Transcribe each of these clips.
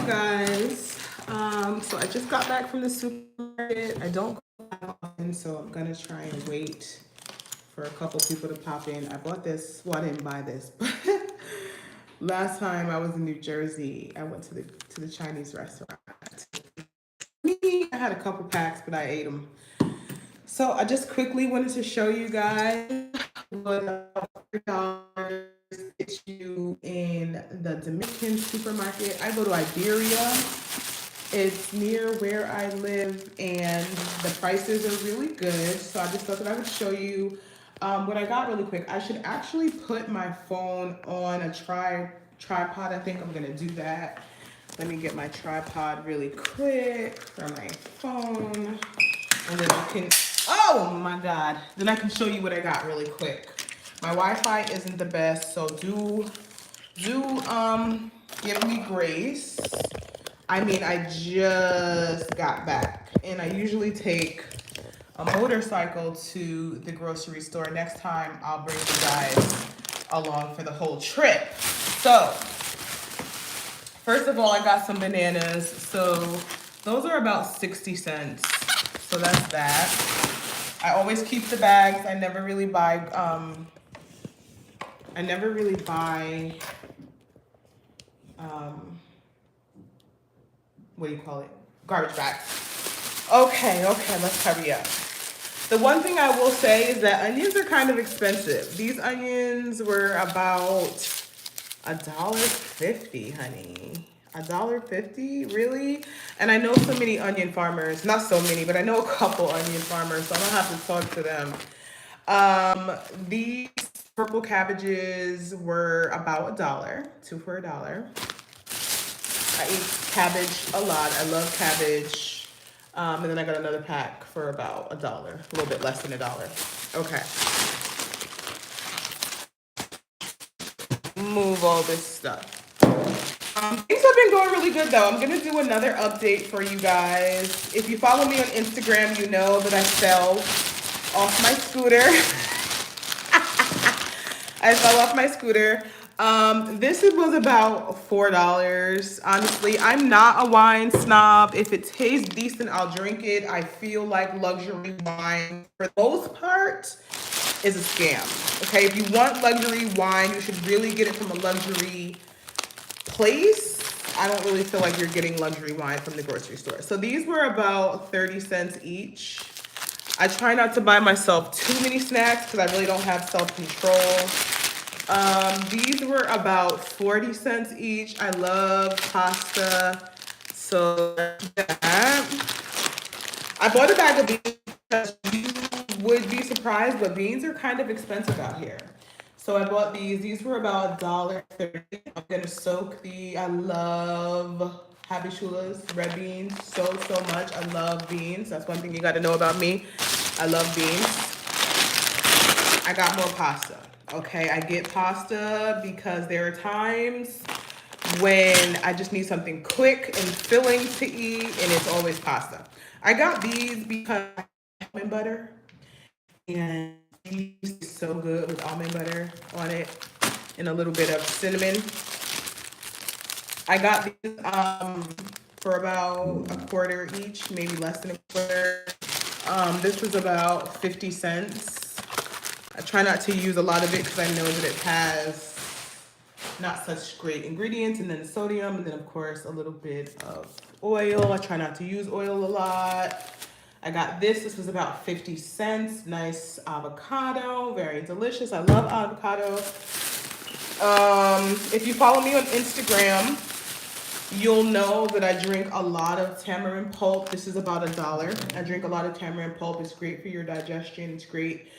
guys. So I just got back from the supermarket. I don't go out often, so I'm gonna try and wait for a couple people to pop in. I bought this. Well, I didn't buy this, but last time I was in New Jersey, I went to the Chinese restaurant. Me, I had a couple packs, but I ate them. So I just quickly wanted to show you guys what $4 gets you in the Dominican supermarket. I go to Iberia. It's near where I live, and the prices are really good. So I just thought that I would show you what I got really quick. I should actually put my phone on a tripod. I think I'm gonna do that. Let me get my tripod really quick for my phone, and then I can. Oh my God! Then I can show you what I got really quick. My Wi-Fi isn't the best, so do give me grace. I mean, I just got back, and I usually take a motorcycle to the grocery store. Next time, I'll bring you guys along for the whole trip. So, first of all, I got some bananas. So, those are about 60 cents. So, that's that. I always keep the bags. I never really buy, what do you call it? Garbage bags. Okay, let's hurry up. The one thing I will say is that onions are kind of expensive. These onions were about $1.50, honey. $1.50, really? And I know so many onion farmers, not so many, but I know a couple onion farmers, so I'm gonna have to talk to them. These purple cabbages were about $1, two for $1. I eat cabbage a lot. I love cabbage. And then I got another pack for about $1, a little bit less than $1. Okay. Move all this stuff. Things have been going really good though. I'm gonna do another update for you guys. If you follow me on Instagram, you know that I fell off my scooter. I fell off my scooter. This was about $4. Honestly, I'm not a wine snob. If it tastes decent, I'll drink it. I feel like luxury wine, for the most part, is a scam. Okay, if you want luxury wine, you should really get it from a luxury place. I don't really feel like you're getting luxury wine from the grocery store. So these were about 30 cents each. I try not to buy myself too many snacks because I really don't have self-control. These were about 40 cents each. I love pasta, so that. I bought a bag of beans because you would be surprised, but beans are kind of expensive out here. So I bought these. These were about $1.30. I'm gonna soak the. I love habichuelas, red beans, so much. I love beans. That's one thing you got to know about me. I love beans. I got more pasta. Okay, I get pasta because there are times when I just need something quick and filling to eat, and it's always pasta. I got these because I have almond butter, and these is so good with almond butter on it and a little bit of cinnamon. I got these for about a quarter each, maybe less than a quarter. This was about 50 cents. I try not to use a lot of it because I know that it has not such great ingredients, and then sodium, and then of course a little bit of oil. I try not to use oil a lot. I got this. This was about 50 cents. Nice avocado, very delicious. I love avocado. If you follow me on Instagram, you'll know that I drink a lot of tamarind pulp. This is about $1. I drink a lot of tamarind pulp. It's great for your digestion. It's great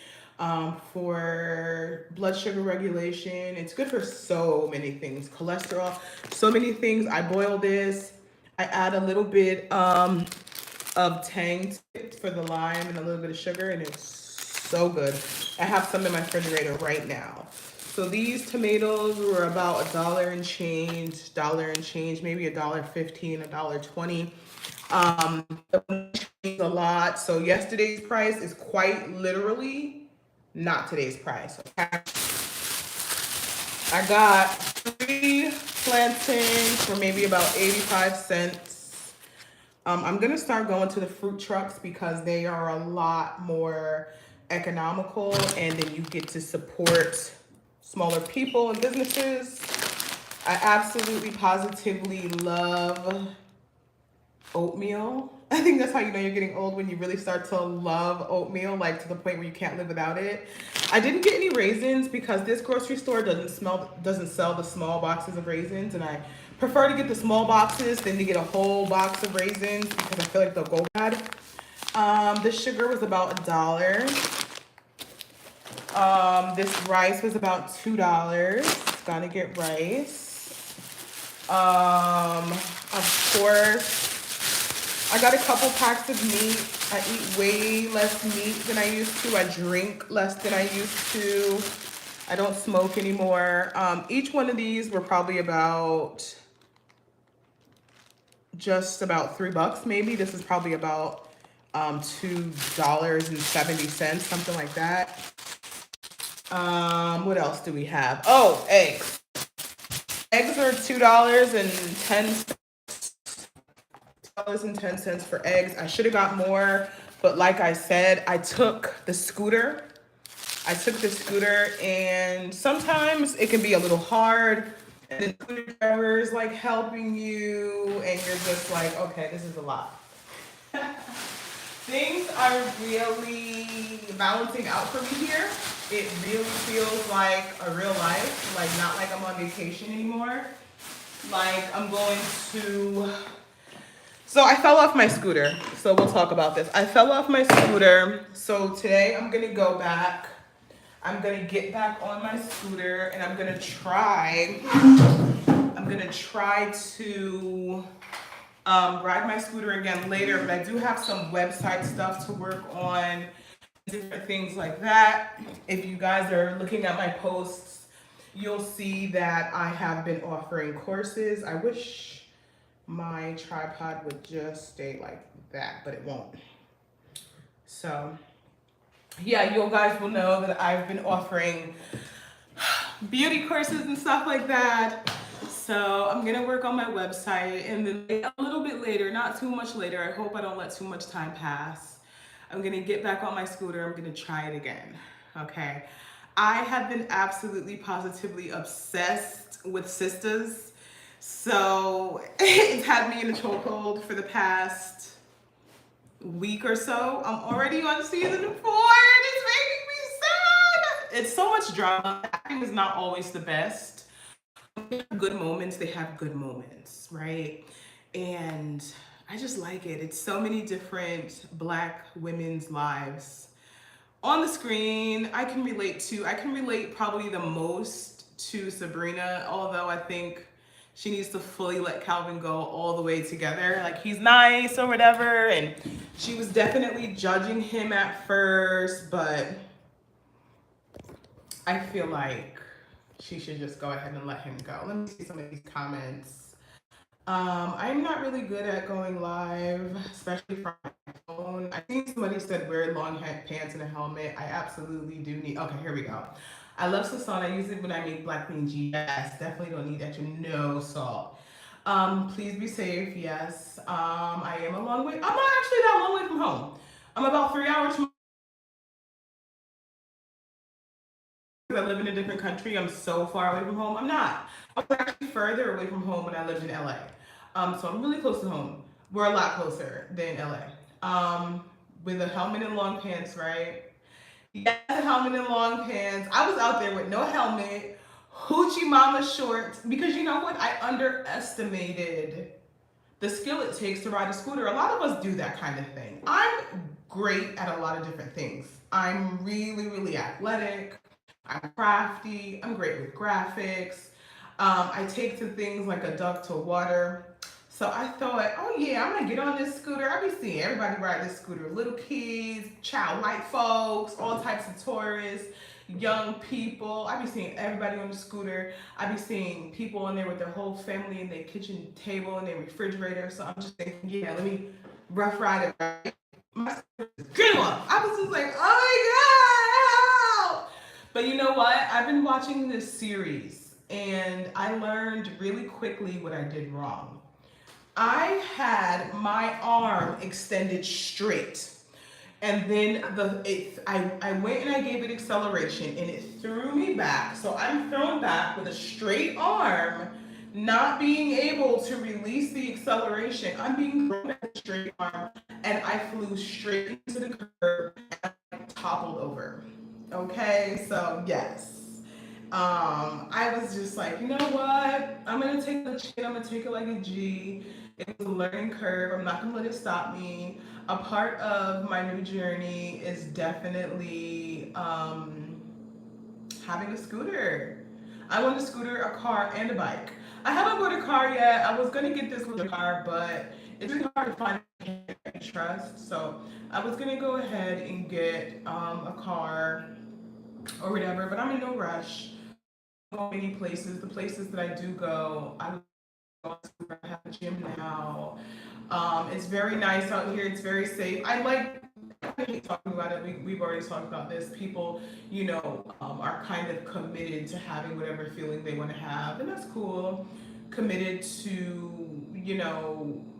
for blood sugar regulation. It's good for so many things. Cholesterol, so many things. I boil this. I add a little bit of tang to it for the lime and a little bit of sugar, and it's so good. I have some in my refrigerator right now. So these tomatoes were about $1 and change, maybe $1.15, $1.20. A lot. So yesterday's price is quite literally not today's price. Okay? I got 3 plantains for maybe about 85 cents. I'm gonna start going to the fruit trucks because they are a lot more economical, and then you get to support smaller people and businesses. I absolutely positively love oatmeal. I think that's how you know you're getting old, when you really start to love oatmeal, like to the point where you can't live without it. I didn't get any raisins because this grocery store doesn't sell the small boxes of raisins, and I prefer to get the small boxes than to get a whole box of raisins because I feel like they'll go bad. The sugar was about $1. This rice was about $2. Gotta get rice. Of course, I got a couple packs of meat. I eat way less meat than I used to. I drink less than I used to. I don't smoke anymore. Each one of these were probably about just about $3 maybe. This is probably about $2.70, something like that. What else do we have? Oh, eggs. Eggs are $2.10. $2.10 for eggs. I should have got more, but like I said, I took the scooter. And sometimes it can be a little hard. And the scooter driver is like helping you, and you're just like, okay, this is a lot. Things are really balancing out for me here. It really feels like a real life, like not like I'm on vacation anymore. Like I'm going to. So I fell off my scooter. So we'll talk about this. I fell off my scooter. So today I'm gonna go back. I'm gonna get back on my scooter, and I'm gonna try to ride my scooter again later, but I do have some website stuff to work on, different things like that. If you guys are looking at my posts, you'll see that I have been offering courses. I wish my tripod would just stay like that, but it won't. So yeah, you guys will know that I've been offering beauty courses and stuff like that. So I'm gonna work on my website, and then a little bit later, not too much later, I hope I don't let too much time pass, I'm gonna get back on my scooter. I'm gonna try it again, okay? I have been absolutely positively obsessed with sisters. So it's had me in a chokehold for the past week or so. I'm already on season 4, and it's making me sad. It's so much drama. Acting is not always the best. They have good moments, right? And I just like it. It's so many different Black women's lives on the screen. I can relate probably the most to Sabrina, although I think she needs to fully let Calvin go all the way together. Like, he's nice or whatever, and she was definitely judging him at first, but I feel like she should just go ahead and let him go. Let me see some of these comments. I'm not really good at going live, especially from my phone. I think somebody said wear long pants and a helmet. I absolutely do need. Okay, here we go. I love Sasan. I use it when I make black bean cheese. Yes, definitely don't need extra. No salt. Please be safe. Yes. I am a long way. I'm not actually that long way from home. I'm about 3 hours from. I live in a different country. I'm so far away from home. I'm not. I was actually further away from home when I lived in LA. So I'm really close to home. We're a lot closer than LA. With a helmet and long pants, right? Yes, a helmet and long pants. I was out there with no helmet, hoochie mama shorts, because you know what? I underestimated the skill it takes to ride a scooter. A lot of us do that kind of thing. I'm great at a lot of different things. I'm really, really athletic. I'm crafty. I'm great with graphics. I take to things like a duck to water. So I thought, oh yeah, I'm gonna get on this scooter. I be seeing everybody ride this scooter. Little kids, child, white folks, all types of tourists, young people. I be seeing everybody on the scooter. I be seeing people on there with their whole family and their kitchen table and their refrigerator. So I'm just thinking, yeah, let me rough ride it. Right? My scooter is good one. I was just like, oh my God. But you know what? I've been watching this series. and I learned really quickly what I did wrong. I had my arm extended straight. And then I went and I gave it acceleration and it threw me back. So I'm thrown back with a straight arm, not being able to release the acceleration. I'm being thrown at a straight arm and I flew straight into the curb and I toppled over. Okay, so yes. I was just like, you know what? I'm gonna take the chin. I'm gonna take it like a G. It was a learning curve. I'm not gonna let it stop me. A part of my new journey is definitely having a scooter. I want a scooter, a car, and a bike. I haven't bought a car yet. I was gonna get this little car, but it's really hard to find a trust. So I was gonna go ahead and get a car or whatever, but I'm in no rush. Go many places. The places that I do go, I have a gym now. It's very nice out here. It's very safe. I hate talking about it. We've already talked about this. People, are kind of committed to having whatever feeling they want to have, and that's cool. Committed to,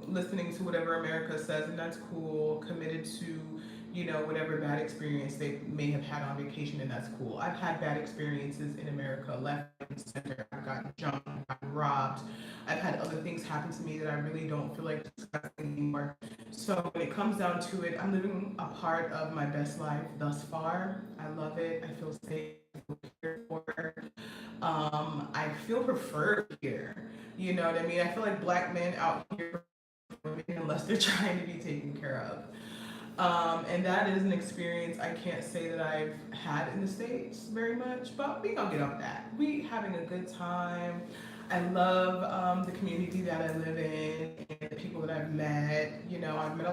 listening to whatever America says, and that's cool. Committed to, whatever bad experience they may have had on vacation, and that's cool. I've had bad experiences in America, left and center. I've gotten jumped, I've gotten robbed. I've had other things happen to me that I really don't feel like discussing anymore. So when it comes down to it, I'm living a part of my best life thus far. I love it. I feel safe. I feel cared for. I feel preferred here. You know what I mean? I feel like black men out here unless they're trying to be taken care of. And that is an experience I can't say that I've had in the States very much, but we gonna get off that. We having a good time. I love the community that I live in and the people that I've met. I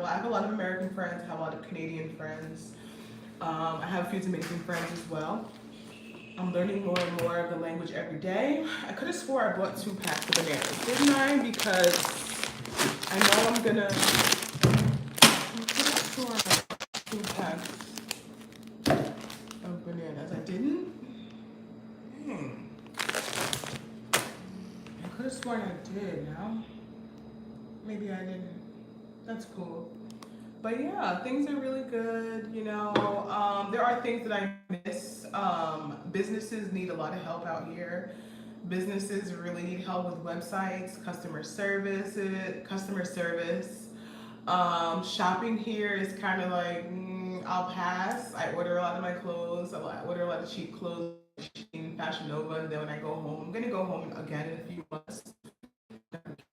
have a lot of American friends, I have a lot of Canadian friends. I have a few Dominican friends as well. I'm learning more and more of the language every day. I could have swore I bought 2 packs of bananas, didn't I? Because I know I'm gonna. I could have sworn I bought 2 packs of bananas. I didn't? Hmm. I could have sworn I did. Now, maybe I didn't. That's cool. But yeah, things are really good. There are things that I miss. Businesses need a lot of help out here. Businesses really need help with websites, customer service. Shopping here is kind of like I'll pass. I order a lot of my clothes. I order a lot of cheap clothes, Fashion Nova, and then when I go home, I'm gonna go home again in a few months.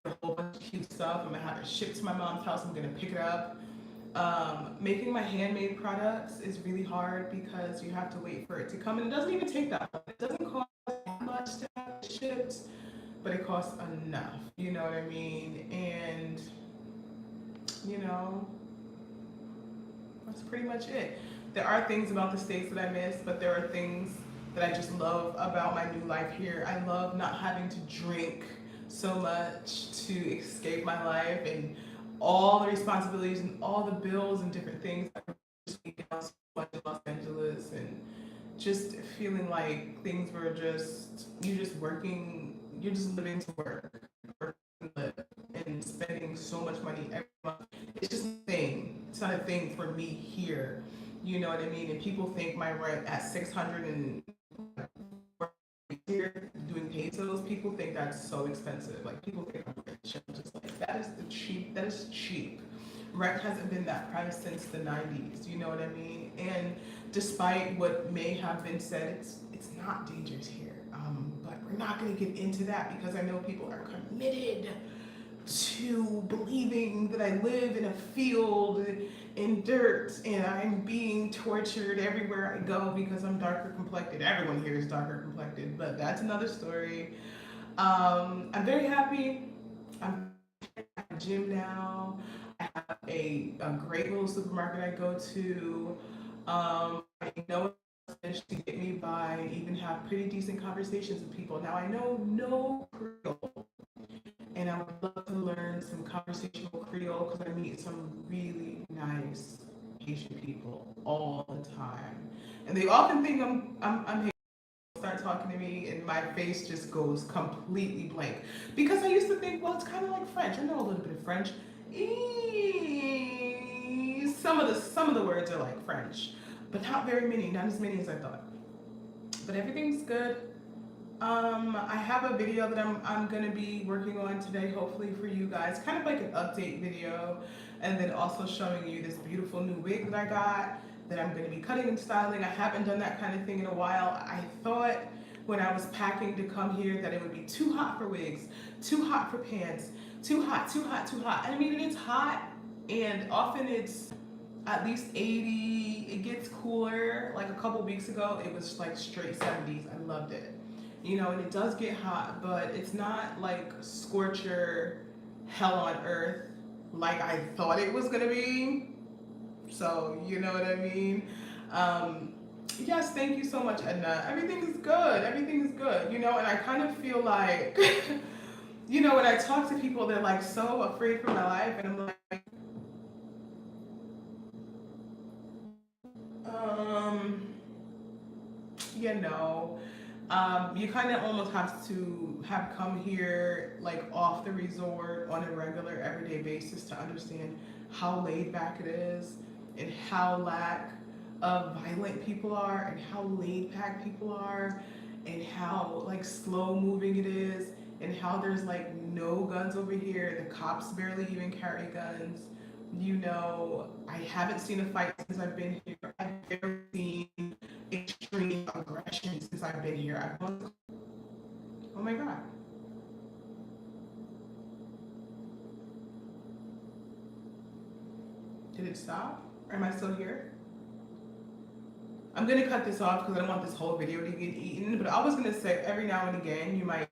A whole bunch of cute stuff. I'm gonna have it shipped to my mom's house. I'm gonna pick it up. Making my handmade products is really hard because you have to wait for it to come, and it doesn't even take that long. It doesn't cost that much to have it shipped, but it costs enough. You know what I mean? And you know, that's pretty much it. There are things about the States that I miss, but there are things that I just love about my new life here. I love not having to drink so much to escape my life and all the responsibilities and all the bills and different things. I just down so much in Los Angeles and just feeling like things were just, you're just working, you're just living to work and live, and spending so much money every month. It's just a thing. It's not a thing for me here. You know what I mean? And people think my rent at 600 and here doing pesos, people think that's so expensive. Like people think I'm rich. I'm just like that is cheap. Rent hasn't been that price since the 90s. You know what I mean? And despite what may have been said, it's not dangerous here. But we're not going to get into that because I know people are committed to believing that I live in a field in dirt and I'm being tortured everywhere I go because I'm darker complected. Everyone here is darker complected, but that's another story. I'm very happy. I'm at a gym now. I have a great little supermarket I go to. I know it's to get me by, even have pretty decent conversations with people. Now I know no Creole, and I would love to learn some conversational Creole because I meet some really nice Haitian people all the time, and they often think I'm Haitian. Start talking to me and my face just goes completely blank. Because I used to think, well, it's kind of like French. I know a little bit of French. Some of the words are like French, but not very many, not as many as I thought. But everything's good. I have a video that I'm gonna be working on today, hopefully for you guys, kind of like an update video, and then also showing you this beautiful new wig that I got that I'm gonna be cutting and styling. I haven't done that kind of thing in a while. I thought when I was packing to come here that it would be too hot for wigs, too hot for pants, too hot, too hot, too hot. I mean, it's hot, and often it's at least 80. It gets cooler. Like a couple weeks ago, it was like straight 70s. I loved it. And it does get hot, but it's not like scorcher hell on earth like I thought it was gonna be. So, you know what I mean? Um, yes, thank you so much, Edna. Everything is good. Everything is good. And I kind of feel like, when I talk to people, they're like so afraid for my life, and I'm like, um, you know, you kind of almost have to have come here like off the resort on a regular everyday basis to understand how laid back it is and how lack of violent people are and how laid back people are and how like slow moving it is and how there's like no guns over here. The cops barely even carry guns. I haven't seen a fight since I've been here. I've never seen extreme aggression since I've been here. Oh my God. Did it stop? Or am I still here? I'm gonna cut this off because I don't want this whole video to get eaten. But I was gonna say every now and again you might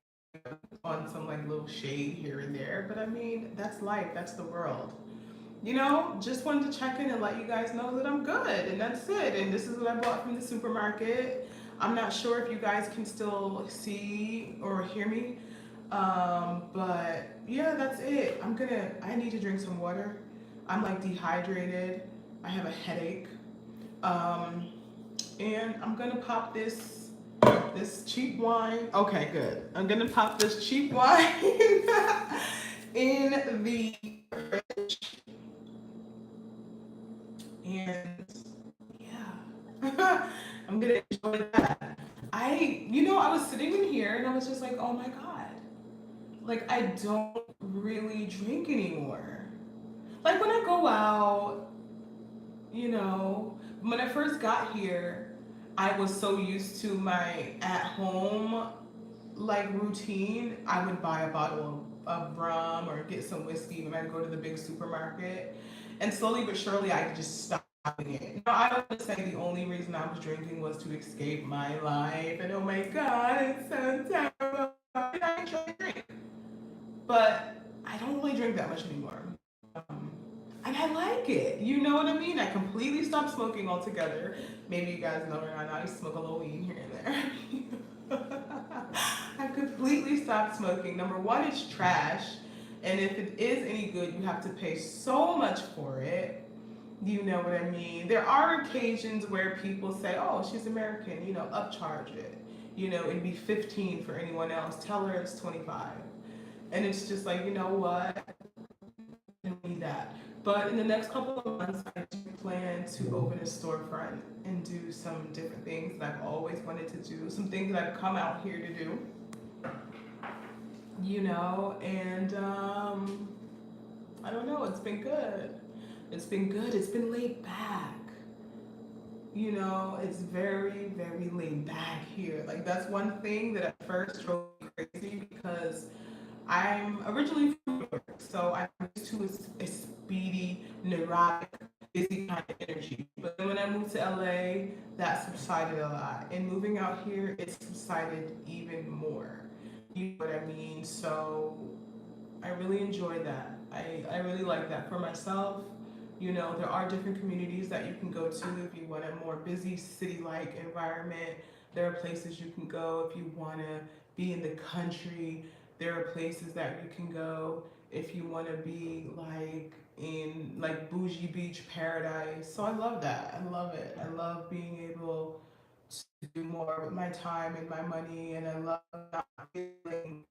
on some like little shade here and there. But I mean, that's life, that's the world. Just wanted to check in and let you guys know that I'm good, and that's it. And this is what I bought from the supermarket. I'm not sure if you guys can still see or hear me, but yeah, that's it. I need to drink some water. I'm like dehydrated. I have a headache, um, and I'm gonna pop this cheap wine. Okay, good. I'm gonna pop this cheap wine in the fridge. And yeah, I'm gonna enjoy that. I was sitting in here and I was just like, oh my God, like I don't really drink anymore. Like when I go out, when I first got here, I was so used to my at home like routine. I would buy a bottle of rum or get some whiskey when I go to the big supermarket. And slowly but surely, I just stopped doing it. Now, I don't want to say the only reason I was drinking was to escape my life. And oh my God, it's so terrible. And I enjoy drink. But I don't really drink that much anymore. Um, and I like it. You know what I mean? I completely stopped smoking altogether. Maybe you guys know right now, I used to smoke a little weed here and there. I completely stopped smoking. Number one, it's trash. And if it is any good, you have to pay so much for it. You know what I mean? There are occasions where people say, oh, she's American, upcharge it. It'd be 15 for anyone else. Tell her it's 25. And it's just like, you know what? I don't need that. But in the next couple of months, I do plan to open a storefront and do some different things that I've always wanted to do, some things that I've come out here to do. And I don't know, it's been good. It's been good. It's been laid back. It's very, very laid back here. Like, that's one thing that at first drove me crazy because I'm originally from New York, so I'm used to a speedy, neurotic, busy kind of energy. But then when I moved to LA, that subsided a lot. And moving out here, it subsided even more. You know what I mean? So I really enjoy that. I really like that for myself. There are different communities that you can go to if you want a more busy city-like environment. There are places you can go if you want to be in the country. There are places that you can go if you want to be like in like bougie beach paradise. So I love that. I love it. I love being able to do more with my time and my money, and I love not feeling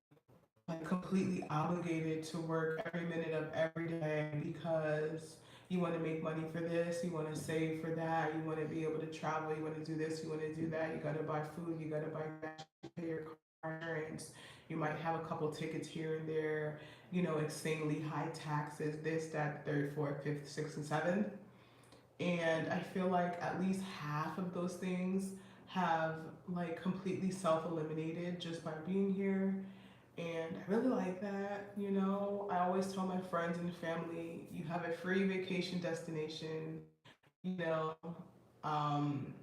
like completely obligated to work every minute of every day because you want to make money for this, you want to save for that, you want to be able to travel, you want to do this, you want to do that, you got to buy food, you got to buy gas, you pay your car insurance, you might have a couple tickets here and there, insanely high taxes, this, that, third, fourth, fifth, sixth, and seventh. And I feel like at least half of those things have like completely self eliminated just by being here. And I really like that. I always tell my friends and family, you have a free vacation destination, you know, um,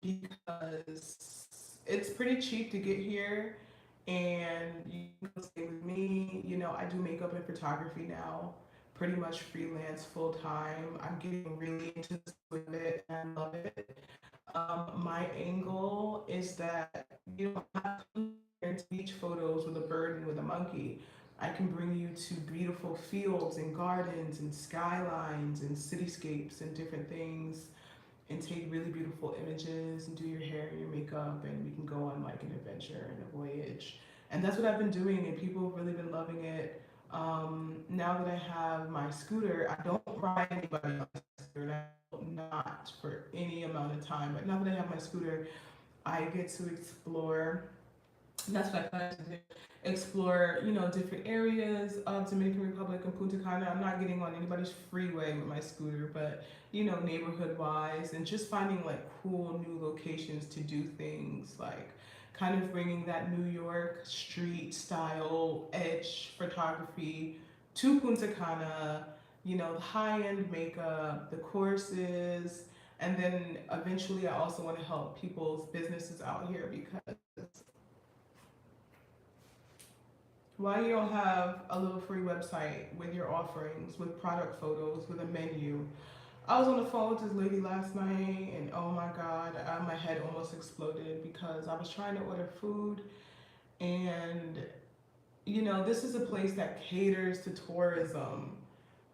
because it's pretty cheap to get here. And you can stay with me. I do makeup and photography now, pretty much freelance full time. I'm getting really into this with it and I love it. My angle is that you don't have to beach photos with a bird and with a monkey. I can bring you to beautiful fields and gardens and skylines and cityscapes and different things and take really beautiful images and do your hair and your makeup, and we can go on like an adventure and a voyage. And that's what I've been doing, and people have really been loving it. Now that I have my scooter, I don't ride anybody on my scooter. Not for any amount of time, but now that I have my scooter, I get to explore. That's what I plan to do. Explore, different areas of Dominican Republic and Punta Cana. I'm not getting on anybody's freeway with my scooter, but neighborhood wise, and just finding like cool new locations to do things, like kind of bringing that New York street style edge photography to Punta Cana. The high end makeup, the courses, and then eventually I also want to help people's businesses out here because why you don't have a little free website with your offerings, with product photos, with a menu? I was on the phone with this lady last night, and oh my God, my head almost exploded because I was trying to order food, and this is a place that caters to tourism.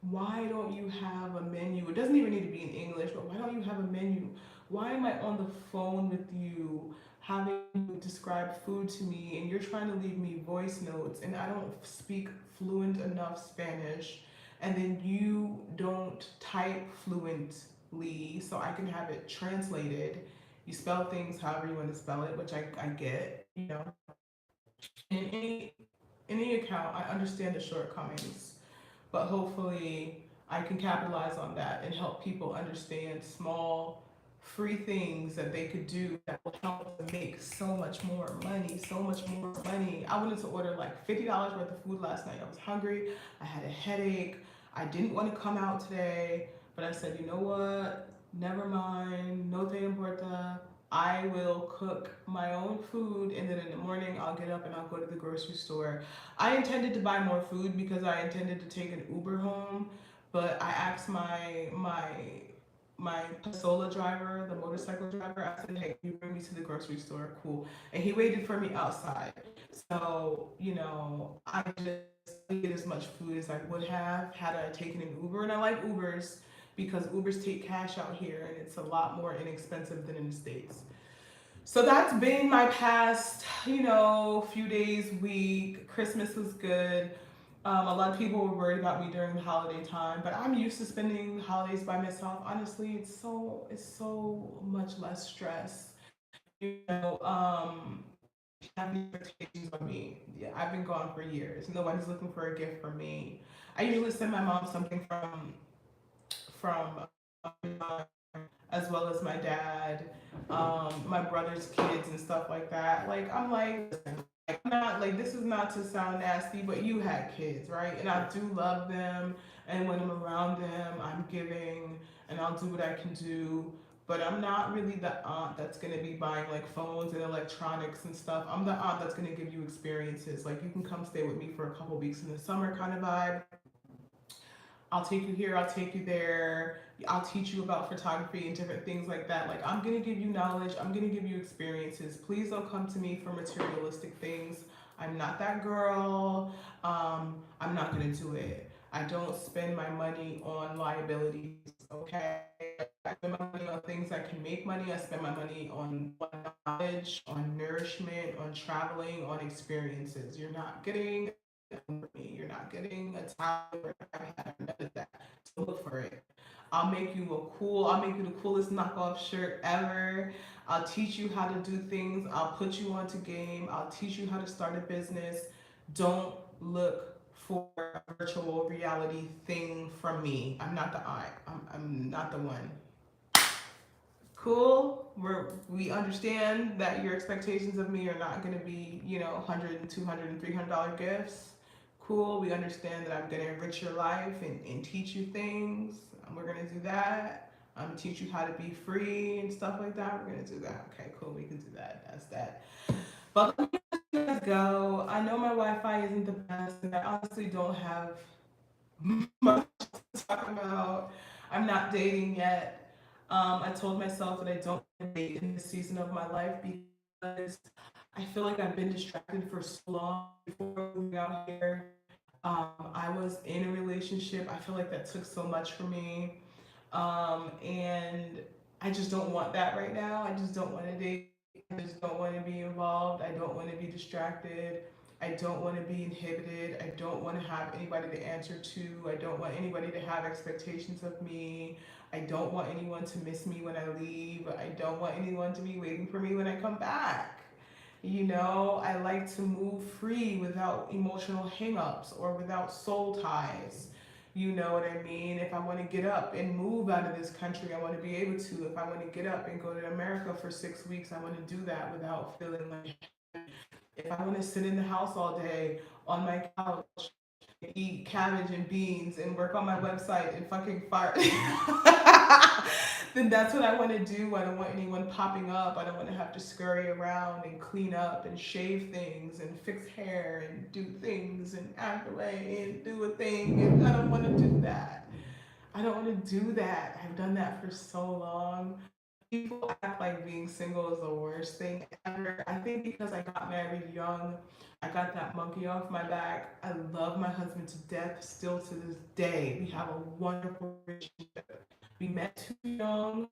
Why don't you have a menu? It doesn't even need to be in English, but why don't you have a menu? Why am I on the phone with you having you describe food to me and you're trying to leave me voice notes and I don't speak fluent enough Spanish and then you don't type fluently so I can have it translated. You spell things however you want to spell it, which I get. In any account, I understand the shortcomings, but hopefully I can capitalize on that and help people understand small free things that they could do that will help them make so much more money, so much more money. I wanted to order like $50 worth of food last night. I was hungry, I had a headache, I didn't want to come out today, but I said, you know what, never mind, no te importa. I will cook my own food, and then in the morning I'll get up and I'll go to the grocery store. I intended to buy more food because I intended to take an Uber home, but I asked my Pasola driver, the motorcycle driver, I said, hey, can you bring me to the grocery store? Cool. And he waited for me outside. So, I just didn't get as much food as I would have had I taken an Uber. And I like Ubers because Ubers take cash out here and it's a lot more inexpensive than in the States. So that's been my past, few days, week. Christmas was good. A lot of people were worried about me during the holiday time, but I'm used to spending holidays by myself. Honestly, it's so much less stress. You know, um, have any expectations of me. Yeah, I've been gone for years. Nobody's looking for a gift from me. I usually send my mom something from as well as my dad, my brother's kids and stuff like that. Like I'm like, I'm not like this is not to sound nasty, but you had kids, right? And I do love them, and when I'm around them, I'm giving, and I'll do what I can do. But I'm not really the aunt that's gonna be buying like phones and electronics and stuff. I'm the aunt that's gonna give you experiences. Like you can come stay with me for a couple weeks in the summer kind of vibe. I'll take you here, I'll take you there, I'll teach you about photography and different things like that. Like, I'm gonna give you knowledge, I'm gonna give you experiences. Please don't come to me for materialistic things. I'm not that girl. I'm not gonna do it. I don't spend my money on liabilities, okay? I spend my money on things that can make money. I spend my money on knowledge, on nourishment, on traveling, on experiences. You're not getting from me. You're not getting a towel or a hat, none of that. So look for it. I'll make you the coolest knockoff shirt ever. I'll teach you how to do things. I'll put you onto game. I'll teach you how to start a business. Don't look for a virtual reality thing from me. I'm not the I. I'm not the one. Cool. We understand that your expectations of me are not going to be, 100 and 200 and $300 gifts. Cool. We understand that I'm going to enrich your life and teach you things. We're going to do that. I'm going to teach you how to be free and stuff like that. We're going to do that. Okay, cool. We can do that. That's that. But let me let you guys go. I know my Wi-Fi isn't the best, and I honestly don't have much to talk about. I'm not dating yet. I told myself that I don't want to date in this season of my life because I feel like I've been distracted for so long before moving out here. I was in a relationship. I feel like that took so much from me. And I just don't want that right now. I just don't want to date. I just don't want to be involved. I don't want to be distracted. I don't want to be inhibited. I don't want to have anybody to answer to. I don't want anybody to have expectations of me. I don't want anyone to miss me when I leave. I don't want anyone to be waiting for me when I come back. I like to move free without emotional hangups or without soul ties. You know what I mean? If I want to get up and move out of this country, I want to be able to. If I want to get up and go to America for 6 weeks, I want to do that without feeling like. If I want to sit in the house all day on my couch and eat cabbage and beans and work on my website and fucking fart, then that's what I want to do. I don't want anyone popping up. I don't want to have to scurry around and clean up and shave things and fix hair and do things and act away and do a thing. And I don't want to do that. I don't want to do that. I've done that for so long. People act like being single is the worst thing ever. I think because I got married young, I got that monkey off my back. I love my husband to death still to this day. We have a wonderful relationship. We met too young,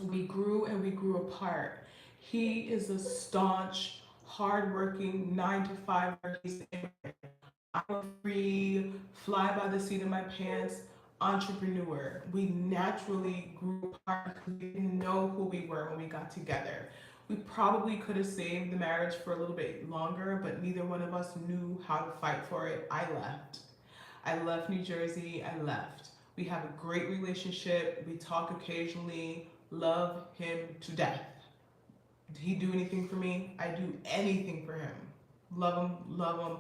we grew and we grew apart. He is a staunch, hardworking 9 to 5 immigrant. I'm a free, fly by the seat of my pants entrepreneur. We naturally grew apart because we didn't know who we were when we got together. We probably could have saved the marriage for a little bit longer, but neither one of us knew how to fight for it. I left. I left New Jersey. I left. We have a great relationship. We talk occasionally. Love him to death. Did he do anything for me? I do anything for him. Love him, love him.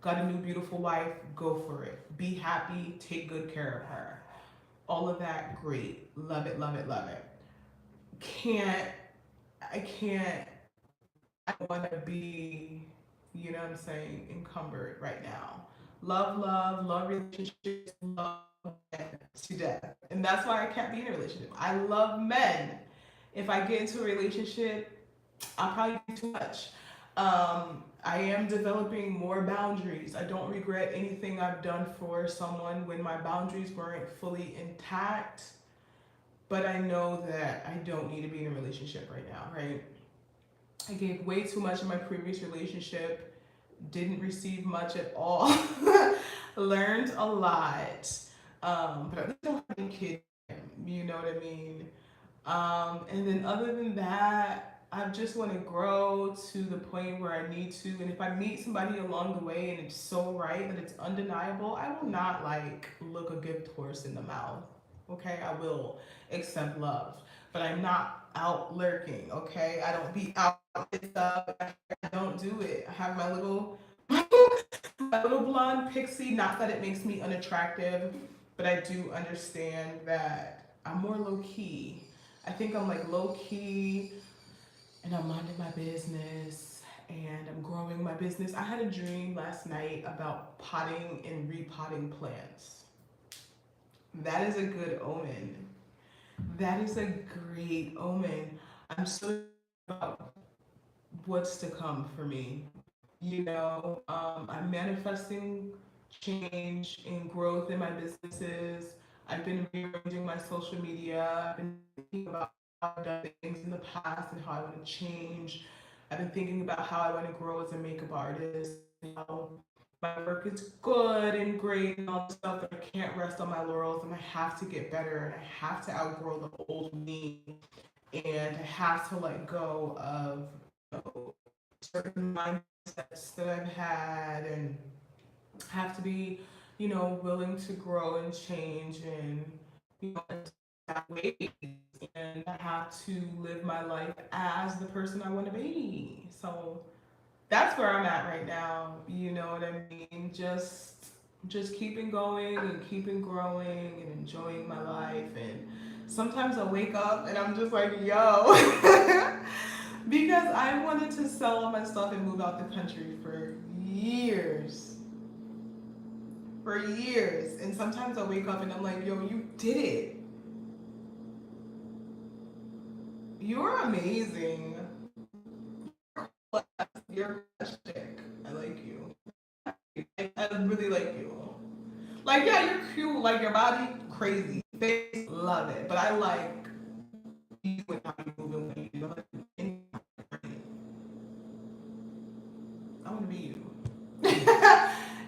Got a new beautiful wife, go for it. Be happy, take good care of her. All of that, great. Love it, love it, love it. Can't, I can't, I want to be, what I'm saying, encumbered right now. Love relationships, love to death. And that's why I can't be in a relationship. I love men. If I get into a relationship, I'll probably do too much. I am developing more boundaries. I don't regret anything I've done for someone when my boundaries weren't fully intact, but I know that I don't need to be in a relationship right now, right? I gave way too much in my previous relationship, didn't receive much at all, learned a lot, but I don't have any kids, you know what I mean? And then other than that, I just want to grow to the point where I need to. And if I meet somebody along the way and it's so right that it's undeniable, I will not like look a gift horse in the mouth. Okay, I will accept love, but I'm not out lurking. Okay, I don't be out stuff. I don't do it. I have my little my little blonde pixie. Not that it makes me unattractive, but I do understand that I'm more low key. I think I'm like low key and I'm minding my business and I'm growing my business. I had a dream last night about potting and repotting plants. That is a good omen. That is a great omen. I'm so about what's to come for me. I'm manifesting change and growth in my businesses. I've been rearranging my social media. I've been thinking about how I've done things in the past and how I want to change. I've been thinking about how I want to grow as a makeup artist. How my work is good and great and all this stuff, but I can't rest on my laurels and I have to get better and I have to outgrow the old me and I have to let go of certain mindsets that I've had and have to be, willing to grow and change and, that way. And I have to live my life as the person I want to be. So that's where I'm at right now. You know what I mean? Just keeping going and keeping growing and enjoying my life. And sometimes I wake up and I'm just like, yo, because I wanted to sell all my stuff and move out the country for years. For years. And sometimes I wake up and I'm like, yo, you did it. You're amazing. You're a chick. I like you. I really like you. Like, yeah, you're cute. Like, your body, crazy. Face, love it. But I like you and how you move and what you do. I want to be you.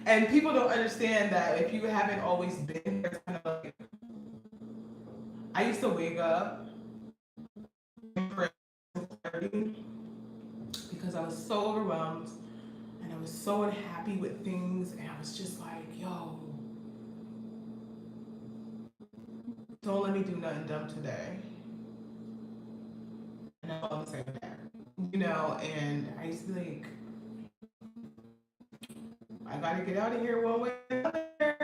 And people don't understand that if you haven't always been there, it's kind of like, I used to wake up because I was so overwhelmed and I was so unhappy with things. And I was just like, yo, don't let me do nothing dumb today. And I'm all the same there. And I used to be like, I gotta get out of here one way or another.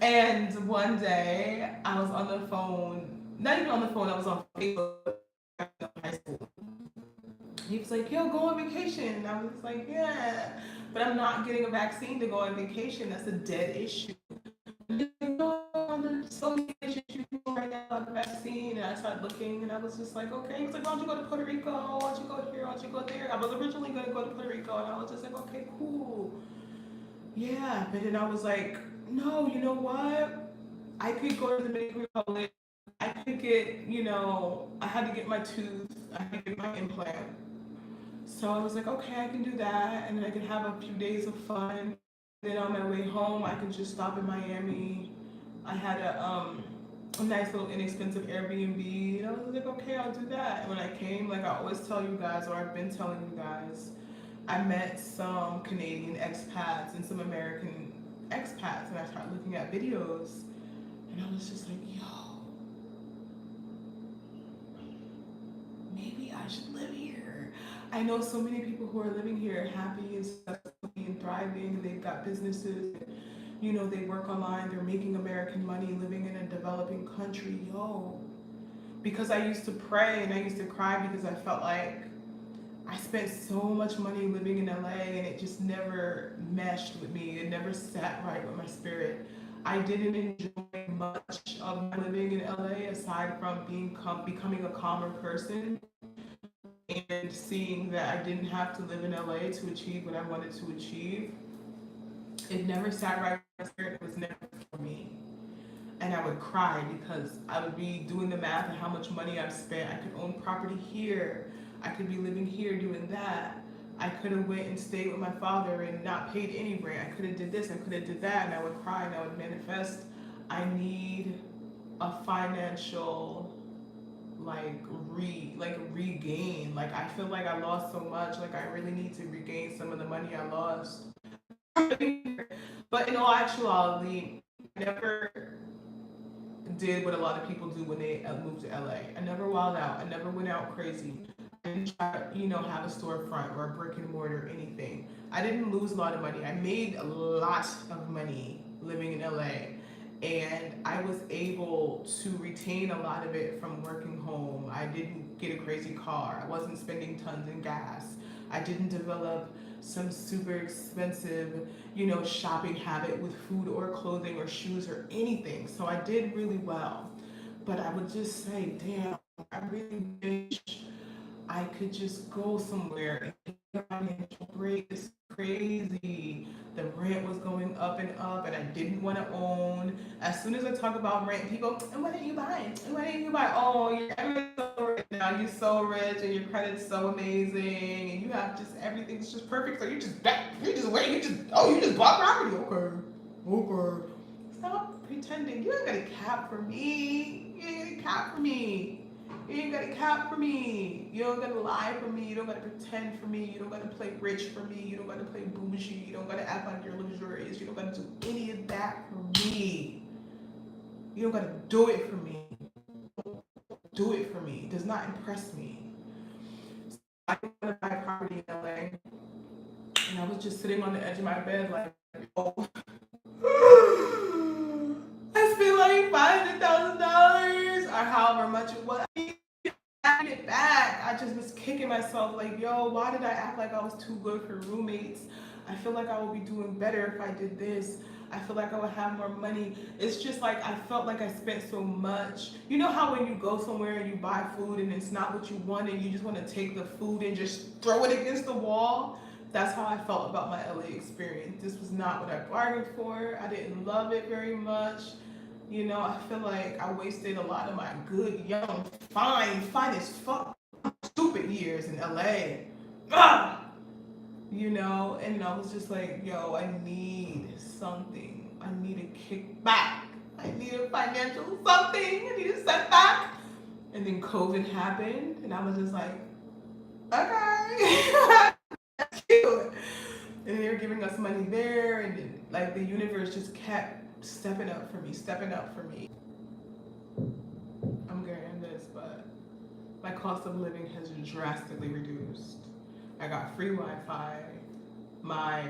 And one day I was on the phone, not even on the phone, I was on Facebook in high school. He was like, yo, go on vacation. And I was like, yeah, but I'm not getting a vaccine to go on vacation. That's a dead issue. No, there's so many issues right now about the vaccine. And I started looking and I was just like, okay. He's like, why don't you go to Puerto Rico? Why don't you go here? Why don't you go there? I was originally going to go to Puerto Rico and I was just like, okay, cool. Yeah, but then I was like, no, you know what? I could go to the Dominican Republic. I could get, I had to get my tooth. I had to get my implant. So I was like, okay, I can do that, and then I can have a few days of fun. Then on my way home, I could just stop in Miami. I had a nice little inexpensive Airbnb, and I was like, okay, I'll do that. And when I came, like I always tell you guys, or I've been telling you guys, I met some Canadian expats and some American expats, and I started looking at videos, and I was just like, yo, maybe I should live here. I know so many people who are living here happy and successful and thriving. They've got businesses. They work online. They're making American money, living in a developing country. Yo, because I used to pray and I used to cry because I felt like I spent so much money living in LA and it just never meshed with me. It never sat right with my spirit. I didn't enjoy much of my living in LA aside from becoming a calmer person and seeing that I didn't have to live in LA to achieve what I wanted to achieve. It never sat right with my spirit. It was never for me. And I would cry because I would be doing the math of how much money I've spent. I could own property here. I could be living here doing that. I could have went and stayed with my father and not paid any rent. I could have did this. I could have did that. And I would cry and I would manifest. I need a financial regain. Like I feel like I lost so much. Like I really need to regain some of the money I lost. But in all actuality, I never did what a lot of people do when they moved to LA. I never wilded out. I never went out crazy. I didn't try to, have a storefront or a brick and mortar or anything. I didn't lose a lot of money. I made a lot of money living in LA. And I was able to retain a lot of it from working home. I didn't get a crazy car. I wasn't spending tons in gas. I didn't develop some super expensive, shopping habit with food or clothing or shoes or anything. So I did really well. But I would just say, damn, I really wish I could just go somewhere and get a financial break. It's crazy. The rent was going up and I didn't want to own. As soon as I talk about rent, people, and what are you buying? And what are you buying? Oh, you're so rich now. You're so rich and your credit's so amazing and you have just everything's just perfect. So you just wait. You just bought property. Okay. Stop pretending. You ain't got a cap for me. You ain't got a cap for me. You ain't gotta cap for me. You don't gotta lie for me. You don't gotta pretend for me. You don't gotta play rich for me. You don't gotta play bougie. You don't gotta act like you're luxurious. You don't gotta do any of that for me. You don't gotta do it for me. Do it for me. It does not impress me. So I want to buy property in LA, and I was just sitting on the edge of my bed like, oh, I spent like $500,000 or however much it was. It back. I just was kicking myself like, yo, why did I act like I was too good for roommates? I feel like I would be doing better if I did this. I feel like I would have more money. It's just like I felt like I spent so much. You know how when you go somewhere and you buy food and it's not what you want and you just want to take the food and just throw it against the wall? That's how I felt about my LA experience. This was not what I bargained for. I didn't love it very much. You know, I feel like I wasted a lot of my good, young, fine as fuck, stupid years in LA. Ah! You know, and I was just like, yo, I need something. I need a kickback. I need a financial something. I need a setback. And then COVID happened, and I was just like, okay. That's cute. And they were giving us money there, and then, like the universe just kept stepping up for me, stepping up for me. I'm gonna end this, but my cost of living has drastically reduced. I got free Wi-Fi. My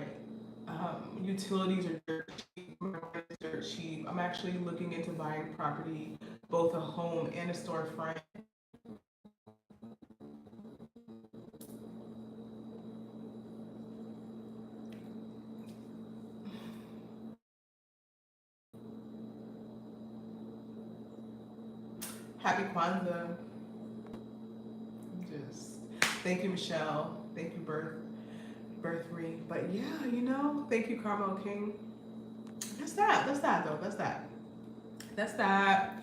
utilities are dirt cheap. My rent is dirt cheap. I'm actually looking into buying property, both a home and a storefront. Happy Kwanzaa. Just thank you, Michelle. Thank you, Birthry. But yeah, you know, thank you, Carmel King. That's that. That's that though. That's that.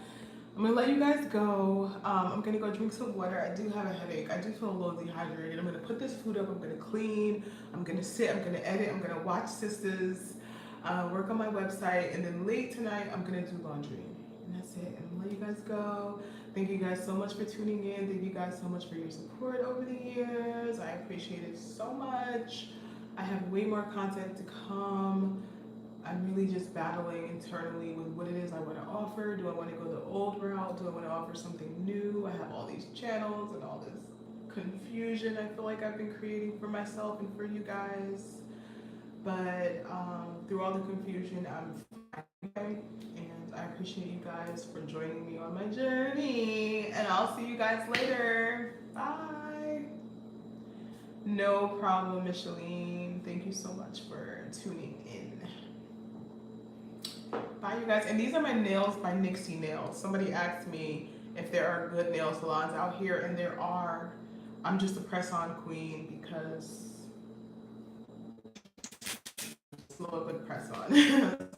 I'm gonna let you guys go. I'm gonna go drink some water. I do have a headache. I do feel a little dehydrated. I'm gonna put this food up. I'm gonna clean. I'm gonna sit. I'm gonna edit. I'm gonna watch Sisters, work on my website, and then late tonight I'm gonna do laundry. And that's it. I'm gonna let you guys go. Thank you guys so much for tuning in. Thank you guys so much for your support over the years. I appreciate it so much. I have way more content to come. I'm really just battling internally with what it is I want to offer. Do I want to go the old route? Do I want to offer something new? I have all these channels and all this confusion I feel like I've been creating for myself and for you guys. But through all the confusion, I'm fine. And I appreciate you guys for joining me on my journey. And I'll see you guys later. Bye. No problem, Micheline. Thank you so much for tuning in. Bye, you guys. And these are my nails by Nixie Nails. Somebody asked me if there are good nail salons out here, and there are. I'm just a press-on queen because it's a little bit press-on.